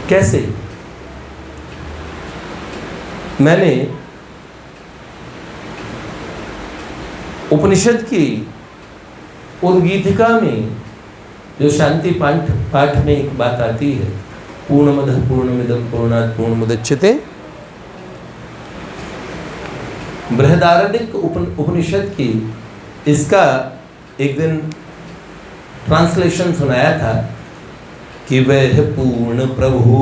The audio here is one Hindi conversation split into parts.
कैसे? मैंने उपनिषद की उद्गीतिका में जो शांति पाठ में एक बात आती है, पूर्णमदः पूर्णमिदं पूर्णात् पूर्णमुदच्यते, बृहदारण्यक उपनिषद की इसका एक दिन ट्रांसलेशन सुनाया था कि वह पूर्ण प्रभु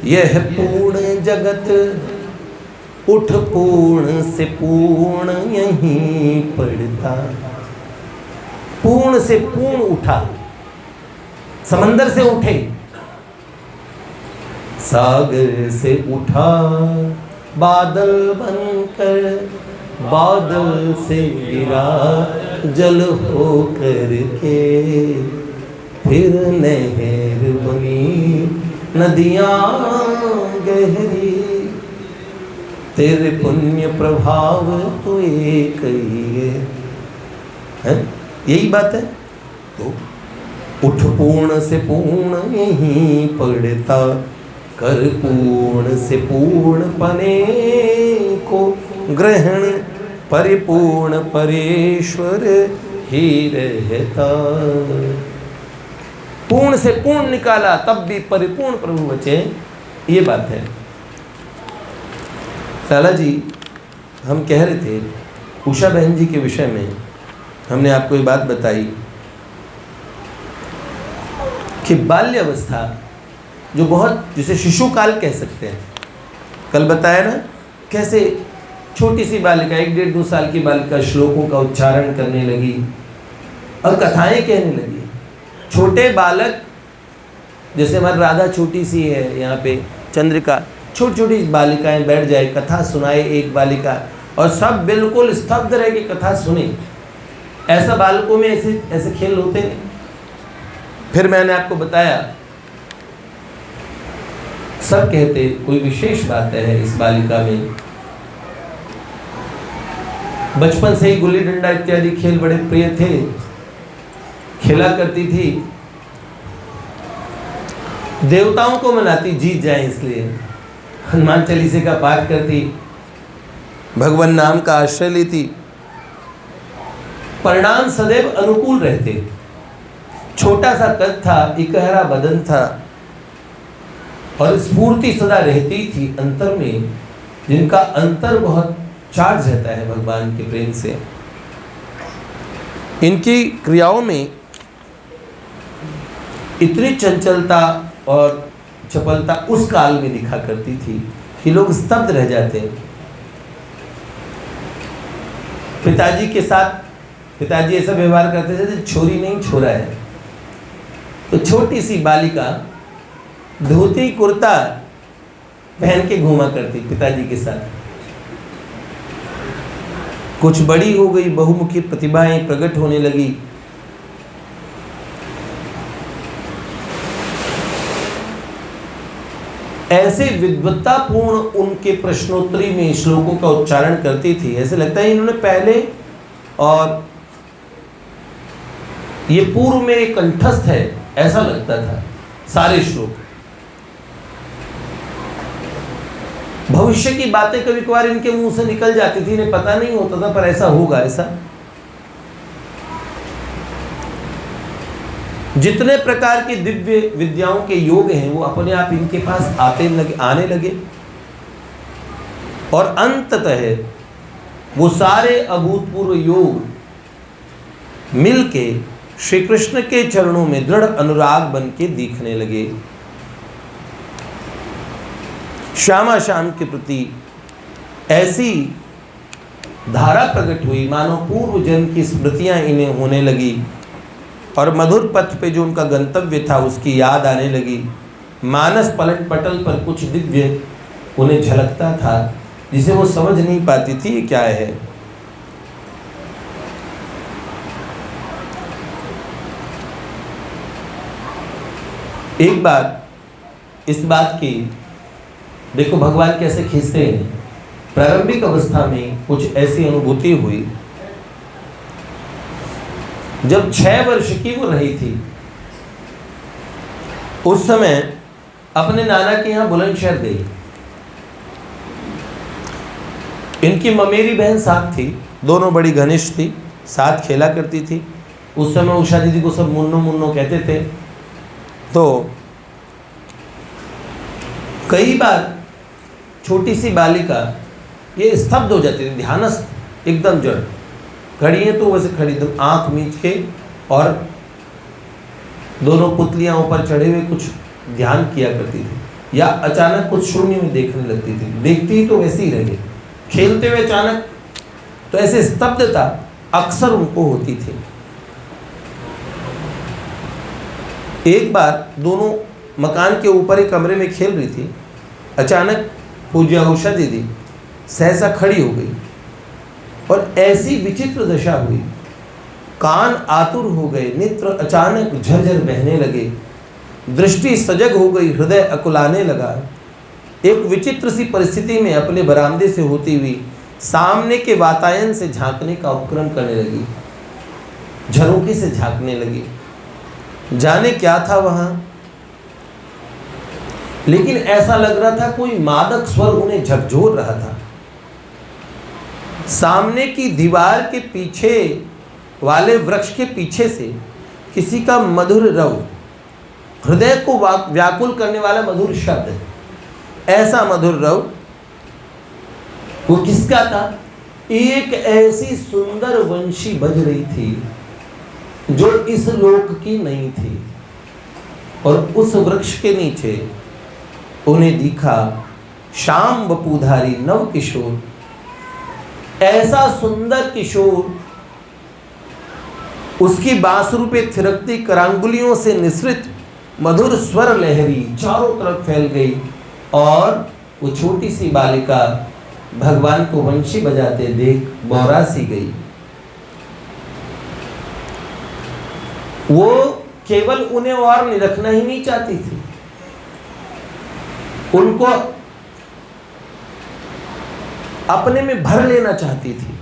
यह पूर्ण जगत उठ पूर्ण से पूर्ण यहीं पड़ता। पूर्ण से पूर्ण उठा, समंदर से उठे, सागर से उठा, बादल बनकर बादल से गिरा, जल हो करके फिर नहर बनी, नदियां गहरी, तेरे पुण्य प्रभाव तो एक ही है? यही बात है। तो उठ पूर्ण से पूर्ण यहीं पड़ता, कर पूर्ण से पूर्ण पने को ग्रहण, परिपूर्ण परेश्वर ही रहता। पूर्ण से पूर्ण निकाला तब भी परिपूर्ण प्रभु बचे, ये बात है। लाला जी, हम कह रहे थे उषा बहन जी के विषय में, हमने आपको ये बात बताई कि बाल्य अवस्था जो बहुत, जिसे शिशु काल कह सकते हैं, कल बताया ना कैसे छोटी सी बालिका, 1-1.5-2 साल की बालिका श्लोकों का उच्चारण करने लगी और कथाएं कहने लगी। छोटे बालक, जैसे हमारी राधा छोटी सी है, यहाँ पे चंद्रिका, छोटी छोटी बालिकाएं बैठ जाए, कथा सुनाए एक बालिका, और सब बिल्कुल स्तब्ध रह के कथा सुने। ऐसा बालकों में ऐसे खेल होते नहीं। फिर मैंने आपको बताया, सब कहते कोई विशेष बात है इस बालिका में। बचपन से ही गुल्ली डंडा इत्यादि खेल बड़े प्रिय थे, खेला करती थी, देवताओं को मनाती जीत जाए इसलिए, हनुमान चालीसे का पाठ करती, भगवान नाम का आश्रय लेती, परिणाम सदैव अनुकूल रहते। छोटा सा कद था, इकहरा बदन था, और स्फूर्ति सदा रहती थी अंतर में, जिनका अंतर बहुत चार्ज रहता है भगवान के प्रेम से। इनकी क्रियाओं में इतनी चंचलता और चपलता उस काल में दिखा करती थी कि लोग स्तब्ध रह जाते। पिताजी के साथ पिताजी ऐसा व्यवहार करते थे जैसे छोरी नहीं छोरा है। तो छोटी सी बालिका धोती कुर्ता पहन के घूमा करती पिताजी के साथ। कुछ बड़ी हो गई, बहुमुखी प्रतिभाएं प्रकट होने लगी। ऐसे विद्वत्तापूर्ण उनके प्रश्नोत्तरी में श्लोकों का उच्चारण करती थी, ऐसे लगता है इन्होंने पहले, और ये पूर्व में कंठस्थ है ऐसा लगता था सारे श्लोक। भविष्य की बातें कभी कभार इनके मुंह से निकल जाती थी, इन्हें पता नहीं होता था, पर ऐसा होगा ऐसा। जितने प्रकार की दिव्य विद्याओं के योग हैं वो अपने आप इनके पास आने लगे, और अंततः वो सारे अभूतपूर्व योग मिलके श्री कृष्ण के चरणों में दृढ़ अनुराग बन के दिखने लगे। श्यामा श्याम के प्रति ऐसी धारा प्रकट हुई मानो पूर्व जन्म की स्मृतियां इन्हें होने लगी, और मधुर पथ पे जो उनका गंतव्य था उसकी याद आने लगी। मानस पलट पटल पर कुछ दिव्य उन्हें झलकता था जिसे वो समझ नहीं पाती थी ये क्या है। एक बात इस बात की, देखो भगवान कैसे खींचते हैं। प्रारंभिक अवस्था में कुछ ऐसी अनुभूति हुई, जब 6 वर्ष की वो रही थी उस समय अपने नाना के यहाँ बुलंदशहर गई। इनकी ममेरी बहन साथ थी, दोनों बड़ी घनिष्ठ थी, साथ खेला करती थी। उस समय उषा दीदी को सब मुन्नो मुन्नो कहते थे। तो कई बार छोटी सी बालिका ये स्तब्ध हो जाती थी, ध्यानस्थ, एकदम जड़। खड़ी है तो वैसे खड़ी, एकदम आँख मीच के, और दोनों पुतलियाँ ऊपर चढ़े हुए कुछ ध्यान किया करती थी, या अचानक कुछ शून्य में देखने लगती थी। देखती ही तो वैसे ही रहे, खेलते हुए अचानक तो ऐसे स्तब्धता अक्सर उनको होती थी। एक बार दोनों मकान के ऊपर एक कमरे में खेल रही थी। अचानक पूज्य उषा दीदी सहसा खड़ी हो गई और ऐसी विचित्र दशा हुई, कान आतुर हो गए, नेत्र अचानक झरझर बहने लगे, दृष्टि सजग हो गई, हृदय अकुलाने लगा। एक विचित्र सी परिस्थिति में अपने बरामदे से होती हुई सामने के वातायन से झांकने का उपक्रम करने लगी, झरोखे से झांकने लगी। जाने क्या था वहां, लेकिन ऐसा लग रहा था कोई मादक स्वर उन्हें झकझोर रहा था। सामने की दीवार के पीछे वाले वृक्ष के पीछे से किसी का मधुर रव, हृदय को व्याकुल करने वाला मधुर शब्द, ऐसा मधुर रव, वो किसका था? एक ऐसी सुंदर वंशी बज रही थी जो इस लोक की नहीं थी। और उस वृक्ष के नीचे उन्हें दिखा श्याम वपुधारी नव किशोर, ऐसा सुंदर किशोर, उसकी बांसुरी पे थिरकती करांगुलियों से निसृत मधुर स्वर लहरी चारों तरफ फैल गई, और वो छोटी सी बालिका भगवान को वंशी बजाते देख बौरा सी गई। वो केवल उन्हें और निरखना ही नहीं चाहती थी, उनको अपने में भर लेना चाहती थी।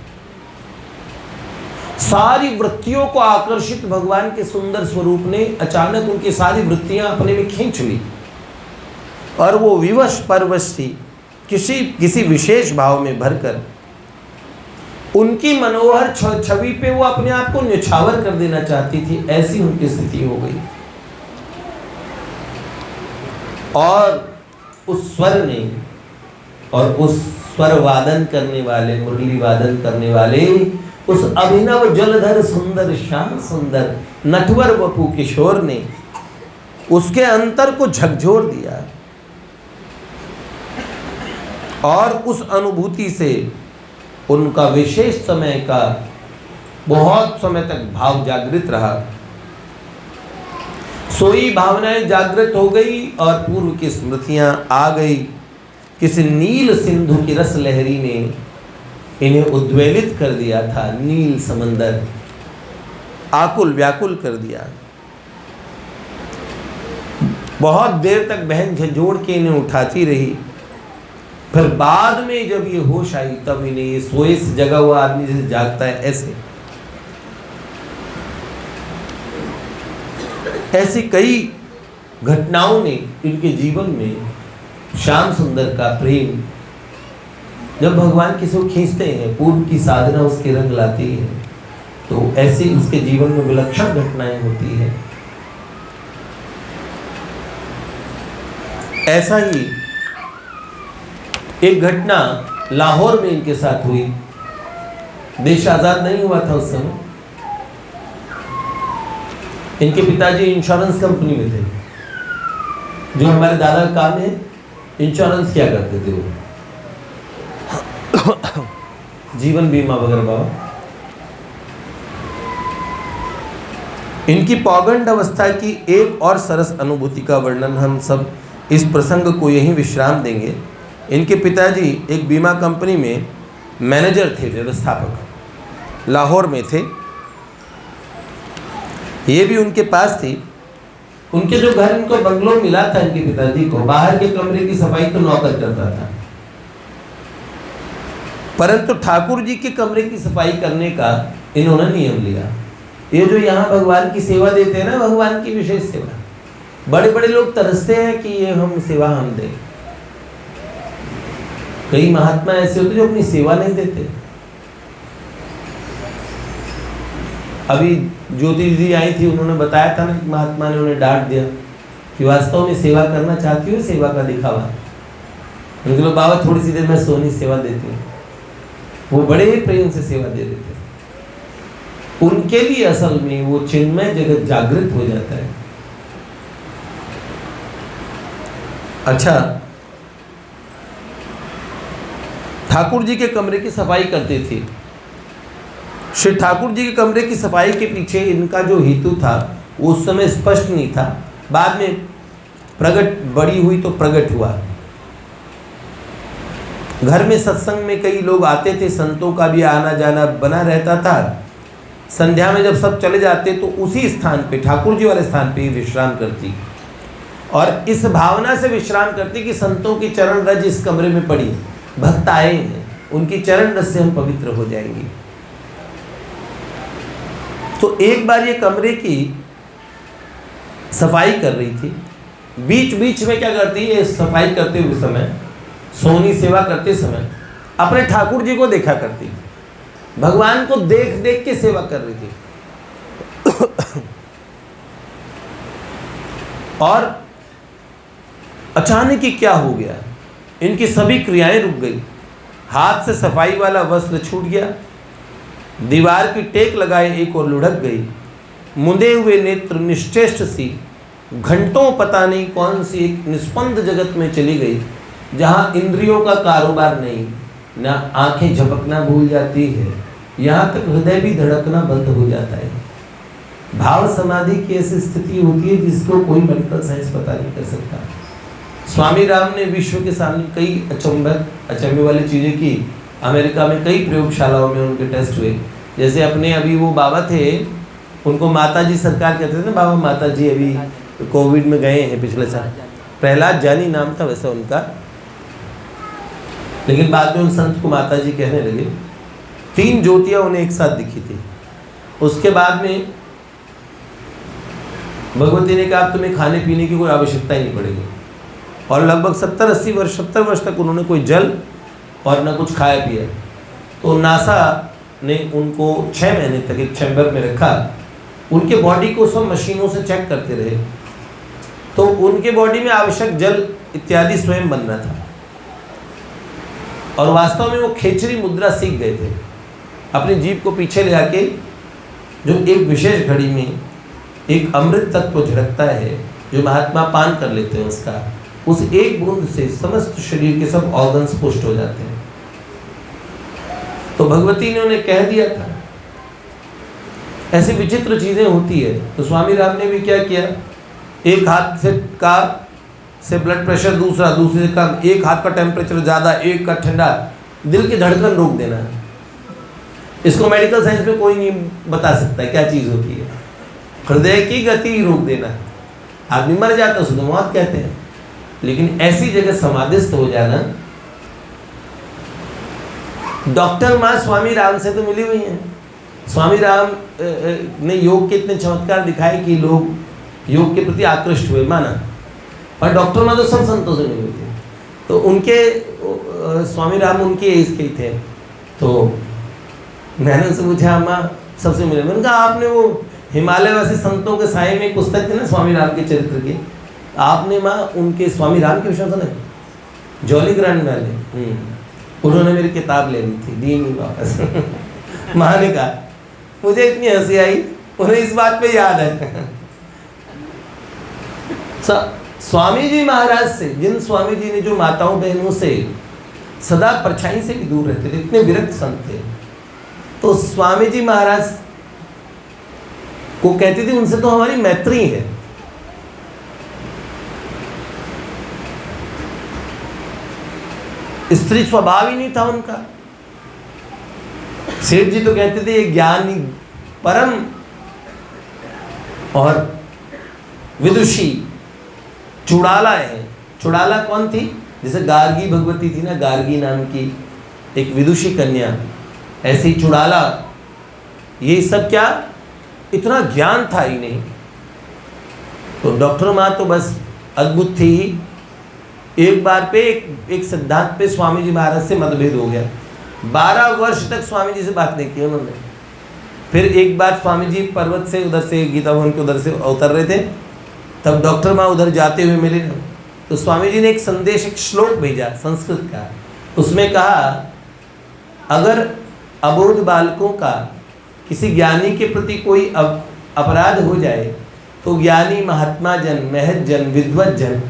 सारी वृत्तियों को आकर्षित भगवान के सुंदर स्वरूप ने अचानक उनकी सारी वृत्तियां अपने में खींच ली, और वो विवश परवश थी, किसी विशेष भाव में भरकर उनकी मनोहर छवि पे वो अपने आप को न्यौछावर कर देना चाहती थी। ऐसी उनकी स्थिति हो गई। और उस स्वर ने, और उस स्वर वादन करने वाले, मुरली वादन करने वाले उस अभिनव जलधर सुंदर श्याम सुंदर नटवर वपु किशोर ने उसके अंतर को झकझोर दिया, और उस अनुभूति से उनका विशेष समय का बहुत समय तक भाव जागृत रहा। सोई भावनाएं जागृत हो गई और पूर्व की स्मृतियां आ गई। किसी नील सिंधु की रस लहरी ने इन्हें उद्वेलित कर दिया था। नील समंदर आकुल व्याकुल कर दिया। बहुत देर तक बहन झंझोड़ के इन्हें उठाती रही। फिर बाद में जब ये होश आई तब इन्हें, ये सोए से जगा हुआ आदमी जैसे जागता है ऐसे, ऐसी कई घटनाओं ने इनके जीवन में श्याम सुंदर का प्रेम, जब भगवान किसी को खींचते हैं, पूर्व की साधना उसके रंग लाती है, तो ऐसी उसके जीवन में विलक्षण घटनाएं होती है। ऐसा ही एक घटना लाहौर में इनके साथ हुई। देश आजाद नहीं हुआ था उस समय। इनके पिताजी इंश्योरेंस कंपनी में थे। जो हमारे दादा का काम है, इंश्योरेंस क्या करते थे वो, जीवन बीमा वगैरह। बाबा, इनकी पौगंड अवस्था की एक और सरस अनुभूति का वर्णन हम सब इस प्रसंग को यहीं विश्राम देंगे। इनके पिताजी एक बीमा कंपनी में मैनेजर थे, व्यवस्थापक, लाहौर में थे। ये भी उनके पास थी। उनके जो घर, इनको बंगलो मिला था इनके पिताजी को, बाहर के कमरे की सफाई तो नौकर करता था, परंतु ठाकुर जी के कमरे की सफाई करने का इन्होंने नियम लिया। ये जो यहाँ भगवान की सेवा देते हैं ना, भगवान की विशेष सेवा, बड़े बड़े लोग तरसते हैं कि ये हम सेवा हम दें। कई महात्मा ऐसे होते जो अपनी सेवा नहीं देते। अभी ज्योति दीदी आई थी, उन्होंने बताया था ना, एक महात्मा ने उन्हें डांट दिया कि वास्तव में सेवा करना चाहती हो, सेवा का दिखावा। उनके लोग बाबा थोड़ी सी देर में सोनी सेवा देती हूँ, वो बड़े ही प्रेम से सेवा दे देते। उनके लिए असल में वो चिन्मय जगत जागृत हो जाता है। अच्छा, ठाकुर जी के कमरे की सफाई करती थी। श्री ठाकुर जी के कमरे की सफाई के पीछे इनका जो हेतु था वो उस समय स्पष्ट नहीं था, बाद में प्रकट, बड़ी हुई तो प्रकट हुआ। घर में सत्संग में कई लोग आते थे, संतों का भी आना जाना बना रहता था। संध्या में जब सब चले जाते तो उसी स्थान पे, ठाकुर जी वाले स्थान पे ही विश्राम करती, और इस भावना से विश्राम करती कि संतों की चरण रज इस कमरे में पड़ी, भक्त आए हैं, उनकी चरण रज से हम पवित्र हो जाएंगे। तो एक बार ये कमरे की सफाई कर रही थी। बीच बीच में क्या करती है, सफाई करते हुए समय, सोनी सेवा करते समय अपने ठाकुर जी को देखा करती, भगवान को देख देख के सेवा कर रही थी। और अचानक ही क्या हो गया, इनकी सभी क्रियाएं रुक गई। हाथ से सफाई वाला वस्त्र छूट गया, दीवार की टेक लगाए एक और लुढ़क गई, मुंदे हुए नेत्र निश्चेष्ट सी घंटों पता नहीं कौन सी एक निस्पंद जगत में चली गई, जहाँ इंद्रियों का कारोबार नहीं, ना आंखें झपकना भूल जाती है, यहाँ तक हृदय भी धड़कना बंद हो जाता है। भाव समाधि की ऐसी स्थिति होती है जिसको कोई मेडिकल साइंस पता नहीं कर सकता। स्वामी राम ने विश्व के सामने कई अचंभे वाली चीज़ें की। अमेरिका में कई प्रयोगशालाओं में उनके टेस्ट हुए। जैसे अपने अभी वो बाबा थे, उनको माता जी सरकार कहते थे ना, बाबा माता जी अभी कोविड में गए हैं पिछले साल। प्रहलाद जानी नाम था वैसे उनका, लेकिन बाद में उन संत को माता जी कहने लगे। 3 ज्योतियाँ उन्हें एक साथ दिखी थी। उसके बाद में भगवती ने कहा तुम्हें खाने पीने की कोई आवश्यकता ही नहीं पड़ेगी, और लगभग 70 वर्ष तक उन्होंने कोई जल और न कुछ खाया पिया। तो नासा ने उनको 6 महीने तक एक चैम्बर में रखा, उनके बॉडी को सब मशीनों से चेक करते रहे, तो उनके बॉडी में आवश्यक जल इत्यादि स्वयं बनना था। और वास्तव में वो खेचरी मुद्रा सीख गए थे। अपनी जीभ को पीछे ले आके जो एक विशेष घड़ी में एक अमृत तत्व झड़कता है, जो महात्मा पान कर लेते हैं उसका, उस एक बूंद से समस्त शरीर के सब ऑर्गन्स पुष्ट हो जाते हैं। तो भगवती ने उन्हें कह दिया था। ऐसी विचित्र चीज़ें होती है। तो स्वामी राम ने भी क्या किया, एक हाथ से ब्लड प्रेशर दूसरे से कम, एक हाथ का टेम्परेचर ज़्यादा, एक का ठंडा, दिल की धड़कन रोक देना। इसको मेडिकल साइंस में कोई नहीं बता सकता क्या चीज़ होती है। हृदय की गति रोक देना, आदमी मर जाता है उसको मौत कहते हैं, लेकिन ऐसी जगह समाधिस्थ हो जाना। डॉक्टर माँ स्वामी राम से तो मिली हुई हैं। स्वामी राम ने योग के इतने चमत्कार दिखाए कि लोग योग के प्रति आकृष्ट हुए, माना। और डॉक्टर माँ तो सब संतों से मिली हुई थी। तो उनके स्वामी राम उनकी एज के ही थे। तो मैंने उनसे पूछा, अम्मा सबसे मिले? मैंने कहा आपने वो हिमालयवासी संतों के साए में एक पुस्तक थी ना स्वामी राम के चरित्र की, आपने माँ उनके स्वामी राम के विषय सुने? जॉली ग्रांड वाले उन्होंने मेरी किताब ले ली थी, दी नहीं वापस। माँ ने कहा, मुझे इतनी हंसी आई, उन्हें इस बात पे याद है। स्वामी जी महाराज से, जिन स्वामी जी ने जो माताओं बहनों से सदा परछाई से भी दूर रहते थे, इतने विरक्त संत थे, तो स्वामी जी महाराज को कहती थी उनसे तो हमारी मैत्री है। स्त्री स्वभाव ही नहीं था उनका। सेठ जी तो कहते थे ये ज्ञानी परम और विदुषी चुड़ाला है। चुड़ाला कौन थी? जैसे गार्गी भगवती थी ना, गार्गी नाम की एक विदुषी कन्या, ऐसे ही चुड़ाला। ये सब क्या, इतना ज्ञान था ही नहीं। तो डॉक्टर माँ तो बस अद्भुत थी। एक बार पे एक सिद्धांत पे स्वामी जी महाराज से मतभेद हो गया। 12 वर्ष तक स्वामी जी से बात नहीं की उन्होंने। फिर एक बार स्वामी जी पर्वत से उधर से गीता भवन के उधर से उतर रहे थे, तब डॉक्टर माँ उधर जाते हुए मिले, तो स्वामी जी ने एक संदेश, एक श्लोक भेजा संस्कृत का। उसमें कहा, अगर अबोध बालकों का किसी ज्ञानी के प्रति कोई अपराध हो जाए तो ज्ञानी महात्मा जन, महत जन, विद्वत जन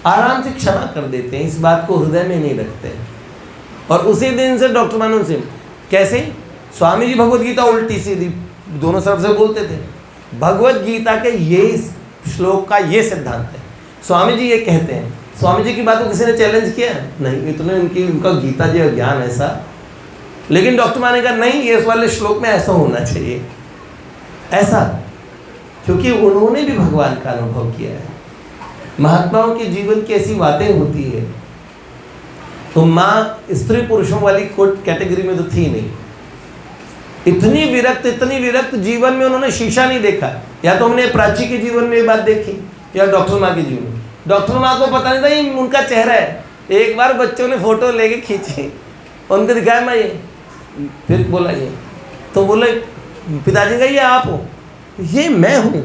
आराम से क्षमा कर देते हैं, इस बात को हृदय में नहीं रखते। और उसी दिन से डॉक्टर मानव से कैसे स्वामी जी भगवत गीता उल्टी सीधी दोनों तरफ से बोलते थे। भगवत गीता के ये श्लोक का ये सिद्धांत है, स्वामी जी ये कहते हैं। स्वामी जी की बात को किसी ने चैलेंज किया नहीं, इतने उनका गीता जी ज्ञान ऐसा। लेकिन डॉक्टर माने कहा नहीं, ये इस वाले श्लोक में ऐसा होना चाहिए, ऐसा, क्योंकि उन्होंने भी भगवान का अनुभव किया है। महात्माओं के जीवन की ऐसी बातें होती है। तो माँ स्त्री पुरुषों वाली कैटेगरी में तो थी नहीं। इतनी विरक्त जीवन में उन्होंने शीशा नहीं देखा। या तो हमने प्राची के जीवन में ये बात देखी या डॉक्टर माँ के जीवन में। डॉक्टर माँ को पता नहीं था ये उनका चेहरा है। एक बार बच्चों ने फोटो लेके खींची, उनको दिखाया मैं ये, फिर बोला ये, तो बोले पिताजी का ये आप हो, ये मैं हूँ,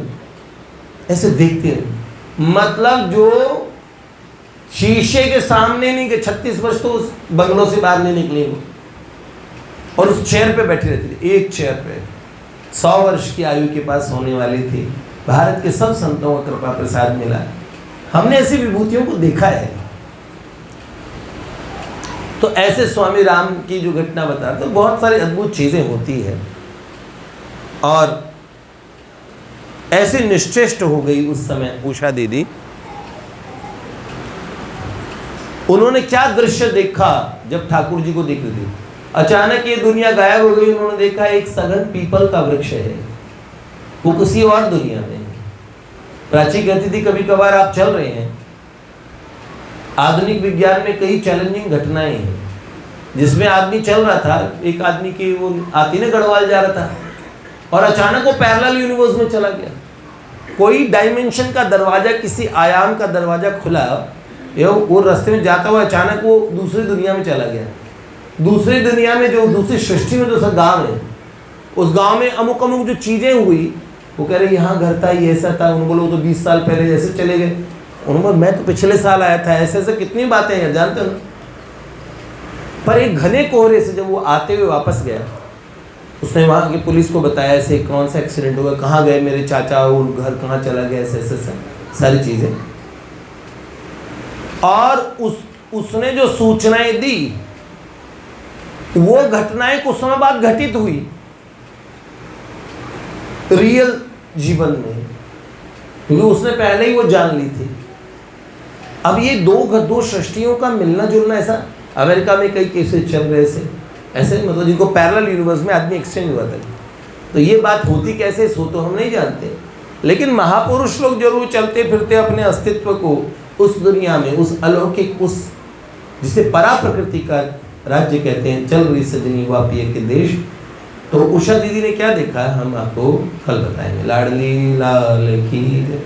ऐसे देखते हैं। मतलब जो शीशे के सामने नहीं गए, 36 वर्ष तो उस बंगलों से बाहर नहीं निकली वो, और उस चेयर पे बैठी रहती थी, एक चेयर पे 100 वर्ष की आयु के पास होने वाली थी। भारत के सब संतों का कृपा प्रसाद मिला। हमने ऐसी विभूतियों को देखा है। तो ऐसे स्वामी राम की जो घटना बताते, तो बहुत सारी अद्भुत चीज़ें होती है। और ऐसे निश्चेष्ट हो गई उस समय उषा दीदी। उन्होंने क्या दृश्य देखा जब ठाकुर जी को देख रही थी। अचानक ये दुनिया गायब हो गई। उन्होंने देखा एक सघन पीपल का वृक्ष है, वो किसी और दुनिया में है। प्राची कहती थी कभी कभार आप चल रहे हैं, आधुनिक विज्ञान में कई चैलेंजिंग घटनाएं हैं, जिसमें आदमी चल रहा था, एक आदमी की वो आती ने गढ़वाल जा रहा था, और अचानक वो पैरेलल यूनिवर्स में चला गया। कोई डायमेंशन का दरवाजा, किसी आयाम का दरवाजा खुला, वो रास्ते में जाता हुआ अचानक वो दूसरी दुनिया में चला गया। दूसरी दुनिया में, जो दूसरी सृष्टि में जो सा गाँव है, उस गांव में अमुक जो चीज़ें हुई, वो कह रहे यहाँ घर था, ये ऐसा था। उन्होंने बोलो तो 20 साल पहले ऐसे चले गए। उन्होंने मैं तो पिछले साल आया था, ऐसे ऐसे कितनी बातें हैं जानते हो। पर एक घने कोहरे से जब वो आते हुए वापस गया, उसने वहाँ की पुलिस को बताया ऐसे कौन सा एक्सीडेंट हुआ, कहाँ गए मेरे चाचा, वो घर कहाँ चला गया, ऐसे ऐसे सारी चीज़ें। और उसने जो सूचनाएं दी, वो घटनाएं कुछ समय बाद घटित हुई रियल जीवन में, क्योंकि उसने पहले ही वो जान ली थी। अब ये दो सृष्टियों का मिलना जुलना, ऐसा अमेरिका में कई केसेस चल रहे ऐसे मतलब जिनको पैरेलल यूनिवर्स में आदमी एक्सचेंज हुआ था। तो ये बात होती कैसे, सो तो हम नहीं जानते, लेकिन महापुरुष लोग जरूर चलते फिरते अपने अस्तित्व को उस दुनिया में, उस अलौकिक, उस जिसे परा प्रकृति का राज्य कहते हैं, चल रही सजनी वापिये के देश। तो उषा दीदी ने क्या देखा हम आपको कल बताएंगे। लाडली लाल की